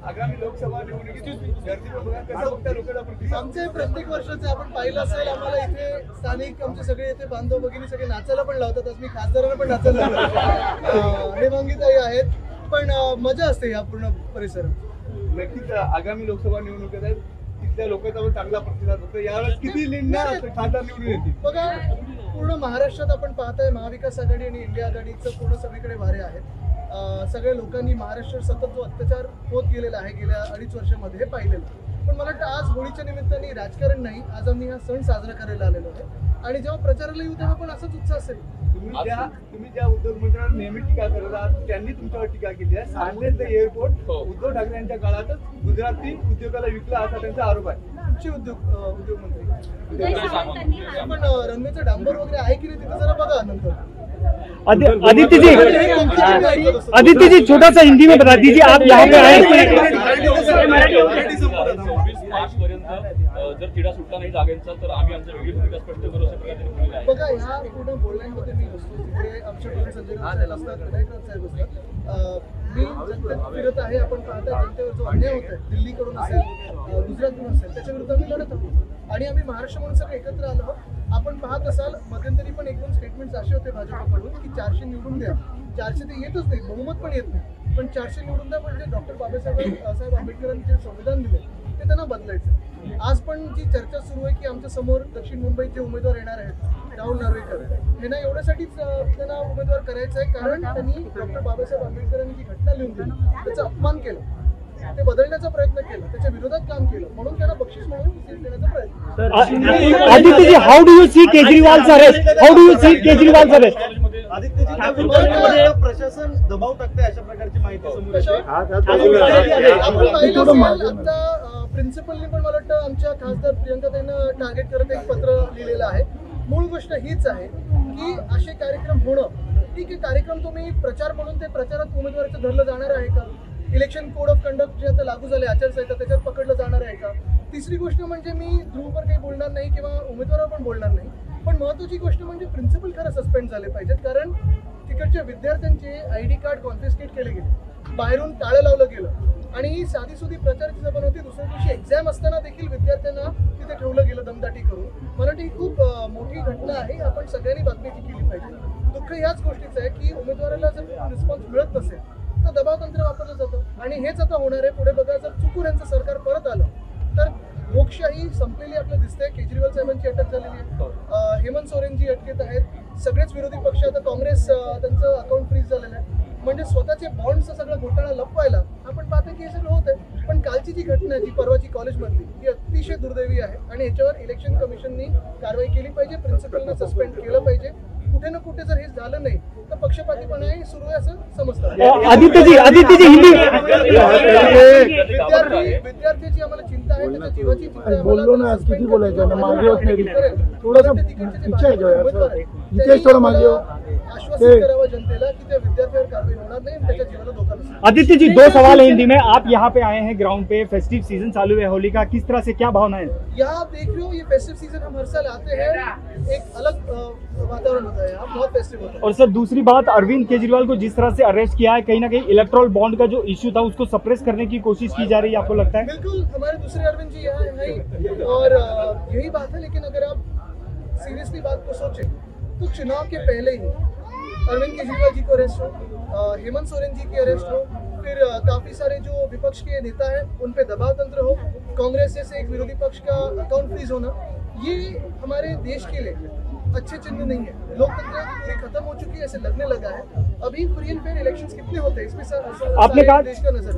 आगामी लोकसभा निवडणुकीची गर्दी बघा कसं बघता लोकांना प्रतिसाद? आमचे प्रत्येक वर्षाचे आपण पाहिलं असेल, आम्हाला इथे स्थानिक आमचे सगळे इथे बांधव भगिनी सगळे नाचायला पण लावतात. आज मी खासदारांना पण नाचायला लावतो. हेमांगीताई आहेत, पण मजा असते या पूर्ण परिसरात. नक्कीच आगामी लोकसभा निवडणुकीत आहे, तिथल्या लोकांचा पण चांगला प्रतिसाद होतो. यावेळेस किती लिंडा खासदार निवडून येतील? बघा, पूर्ण महाराष्ट्रात आपण पाहताय महाविकास आघाडी आणि इंडिया आघाडीचं पूर्ण सगळीकडे वारे आहेत. सगळ्या लोकांनी महाराष्ट्रात सतत जो अत्याचार होत गेलेला आहे गेल्या 2.5 वर्षामध्ये हे पाहिलेलं. पण मला वाटतं आज होळीच्या निमित्ताने राजकारण नाही, आज आम्ही हा सण साजरा करायला आलेलो आहे. आणि जेव्हा प्रचाराला येऊ तेव्हा पण असाच उत्साह असेल. तुम्ही ज्या उद्योगमंत्र्यांवर नेहमी टीका करत आहात त्यांनी तुमच्यावर टीका केली आहे. सांगलीचं एअरपोर्ट उद्धव ठाकरे यांच्या काळातच गुजराती उद्योगाला विकला असा त्यांचा आरोप आहे. कुठचे उद्योगमंत्री? पण रंगेचं डांबर वगैरे आहे की नाही तिथे जरा बघा नंतर. आदित्य जी छोटा सा हिंदी में बता दीजिए, आप यहाँ पे आए जर तिढा सुटला नाही जागेचा तर आम्ही आमच्या वेगळी भूमिका स्पष्ट करू अशा प्रकारे बोललेलं आहे. बघा, ह्या पूर्ण बोलण्यामध्ये मी नसतो. तिथे आमच्याकडे संजय साहेब असतात, विनायकराव साहेब असतात. मी जनतेत फिरत आहे. आपण पाहता जनतेवर जो अन्याय होत आहे, दिल्लीकडून असेल, गुजरातकडून असेल, त्याच्या विरुद्ध आम्ही लढत आहोत. आणि आम्ही महाराष्ट्र म्हणून सगळे एकत्र आलो आहोत. आपण पाहत असाल मध्यंतरी पण 1-2 स्टेटमेंट्स असे होते भाजपकडून की 400 निवडून द्या. 400 ते येतच नाही, बहुमत पण येत नाही. पण 400 निवडून द्या म्हणजे डॉक्टर बाबासाहेब आंबेडकरांनी जे संविधान दिले ते त्यांना बदलायचं. आज पण जी चर्चा सुरू आहे की आमच्या समोर दक्षिण मुंबईत जे उमेदवार येणार आहेत राहुल नार्वेकर, यांना एवढ्यासाठीच त्यांना उमेदवार करायचं आहे कारण त्यांनी डॉक्टर बाबासाहेब आंबेडकरांनी जी घटना लिहून दिली त्याचा अपमान केला, ते बदलण्याचा प्रयत्न केला, त्याच्या विरोधात काम केलं, म्हणून त्यांना बक्षीस म्हणून सीट देण्याचा प्रयत्न. Aditya ji, how do you see Kejriwal arrest? How do you see Kejriwal arrest? Aditya ji, प्रशासन दबाव टाकते अशा प्रकारची माहिती समोर येते. आता प्रिन्सिपलनी पण मला वाटतं आमच्या खासदार प्रियंकाताईंना टार्गेट करत एक पत्र लिहिलेलं आहे. मूळ गोष्ट हीच आहे की असे कार्यक्रम होणं ठीक आहे. कार्यक्रम तुम्ही प्रचार म्हणून ते प्रचारात उमेदवाराचं धरलं जाणार आहे का? इलेक्शन कोड ऑफ कंडक्ट जे आता लागू झाले आचारसंहिता त्याच्यात पकडलं जाणार आहे का? तिसरी गोष्ट म्हणजे मी ध्रुववर काही बोलणार नाही किंवा उमेदवारावर पण बोलणार नाही. पण महत्त्वाची गोष्ट म्हणजे प्रिन्सिपल खरं सस्पेंड झाले पाहिजेत, कारण तिकडच्या विद्यार्थ्यांचे ID कार्ड कॉन्फिस्केट केले गेले, बाहेरून टाळं लावलं गेलं आणि साधी सुधी प्रचाराची जबान होती. दुसऱ्या दिवशी एक्झाम असताना देखील विद्यार्थ्यांना तिथे ठेवलं गेलं दमदाटी करून. मला वाटतं ही खूप मोठी घटना आहे. आपण सगळ्यांनी बातमीची केली पाहिजे. दुःख ह्याच गोष्टीचं आहे की उमेदवाराला जर रिस्पॉन्स मिळत नसेल तर दबाव तंत्र वापरलं जातं आणि हेच आता होणार आहे पुढे. बघा, जर चुकून यांचं सरकार परत आलं तर लोकशाही संपलेली आपल्याला दिसते. केजरीवाल साहेबांची अटक झालेली आहे, हेमंत सोरेनजी अटकेत आहेत, सगळेच विरोधी पक्ष, आता काँग्रेस त्यांचं अकाउंट फ्रीज झालेलं आहे. म्हणजे स्वतःचे बॉन्डचा सगळा घोटाळा लपवायला आपण पाहतो की हे सगळं होत आहे. पण कालची जी घटना आहे जी परवाची कॉलेजमधली ही अतिशय दुर्दैवी आहे आणि याच्यावर इलेक्शन कमिशननी कारवाई केली पाहिजे, प्रिन्सिपलनं सस्पेंड केलं पाहिजे. कुठे ना कुठे जर हे झालं नाही तर पक्षपातीपणाही सुरू आहे असं समजतं. आदित्य जी हिंदी विद्यार्थ्याची आम्हाला चिंता आहे, त्याच्या जीवाची चिंता आहे. बोललो ना, किती बोलायचं ना, मागे होत नाही. थोडंसं आश्वासित करावं जनतेला की त्या विद्यार्थ्यावर कारवाई होणार नाही, त्याच्या जीवाला धोका नसेल. आदित्य जी, 2 सवाल है हिंदी में. आप यहाँ पे आए हैं ग्राउंड पे, फेस्टिव सीजन चालू है होली का, किस तरह से क्या भावना है? यहाँ देख रहे हो, ये फेस्टिव सीजन हम हर साल आते हैं, एक अलग वातावरण होता है यहाँ, बहुत फेस्टिव होता है. और सर दूसरी बात, अरविंद केजरीवाल को जिस तरह से अरेस्ट किया है, कहीं ना कहीं इलेक्ट्रल बॉन्ड का जो इश्यू था उसको सप्रेस करने की कोशिश की जा रही है, आपको लगता है? बिल्कुल, हमारे दूसरे अरविंद जी यहाँ हैं और यही बात है. लेकिन अगर आप सीरियसली बात को सोचें तो चुनाव के पहले ही अरविंद केजरीवाल जी को अरेस्ट हो, हेमंत सोरेन जी की अरेस्ट हो, फिर काफी सारे जो विपक्ष के नेता हैं उन पे दबाव तंत्र हो, कांग्रेस जैसे एक विरोधी पक्ष का अकाउंट फ्रीज होना, ये हमारे देश के लिए अच्छे चिन्ह नहीं है. लोकतंत्र पूरी खत्म हो चुकी है, ऐसे लगने लगा है. अभी फ्री एंड फेयर इलेक्शंस कितने होते हैं इसमें आपने कहा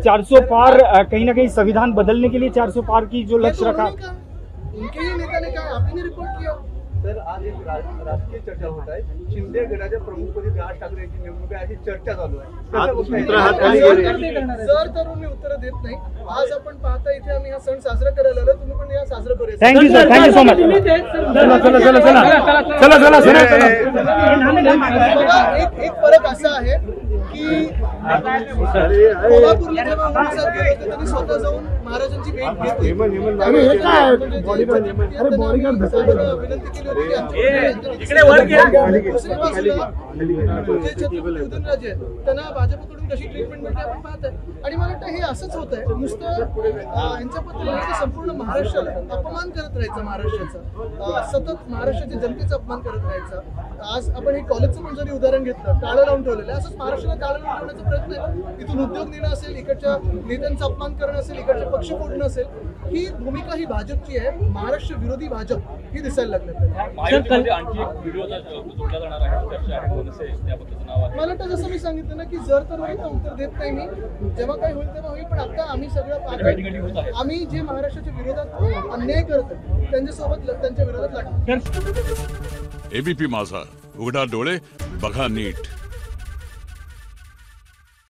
400 पार, कहीं ना कहीं संविधान बदलने के लिए 400 पार की जो लक्ष्य रखा, उनके ही नेता ने कहा, आप ही ने रिपोर्ट किया. तर आज एक राजकीय चर्चा होत आहे. शिंदे गटाच्या प्रमुखपदी राज ठाकरे यांची निवडणूक आहे अशी चर्चा चालू आहे. जर तर मी उत्तर देत नाही. आज आपण पाहता इथे आम्ही हा सण साजरा करायला आलो, तुम्ही पण या साजरा करूया. Thank you sir, thank you so much. चला बघा, एक फरक असा आहे की कोल्हापूरला जेव्हा अमित शहा गेले होते त्यांनी स्वतः जाऊन महाराजांची भेट घेतली. अरे हे काय? म्हणजे बॉडीगार्ड अरे बॉडीगार्ड त्यांना विनंती केली होती की आमच्या दुसऱ्या बाजूला जे छत्रपती उदयनराजे आहेत त्यांना भाजपकडून कशी ट्रीटमेंट मिळते आपण पाहत आहे. आणि मला वाटतं हे असंच होत आहे. नुसतं यांच्याबद्दल नाही तर संपूर्ण महाराष्ट्राला अपमान करत राहायचा महाराष्ट्राचा, सतत महाराष्ट्राच्या जनतेचा अपमान करत राहायचा. आज आपण हे कॉलेजचं पण जरी उदाहरण घेतलं, टाळं लावून ठेवलेलं आहे. असंच महाराष्ट्राला टाळं लावून ठेवण्याचा प्रयत्न आहे. इथून उद्योग नेणं असेल, इकडच्या नेत्यांचा अपमान करणं असेल, इकडचे पक्ष फोडणं असेल, ही भूमिका ही भाजपची आहे. महाराष्ट्र विरोधी भाजप ही दिसायला लागली आपल्याला. महायुतीमध्ये आणखी एक व्हिडिओ जोडला जाणार आहे, चर्चा आहे, मनसे त्याबद्दलचं नाव आहे. मला वाटतं जसं मी सांगितलं ना की जर तर होईल तर उत्तर देत नाही मी. जेव्हा काही होईल तेव्हा होईल. पण आता आम्ही सगळं आम्ही जे महाराष्ट्राच्या विरोधात अन्याय करतो त्यांच्यासोबत त्यांच्या विरोधात लढतो. एबीपी माझा, उघडा डोळे बघा नीट.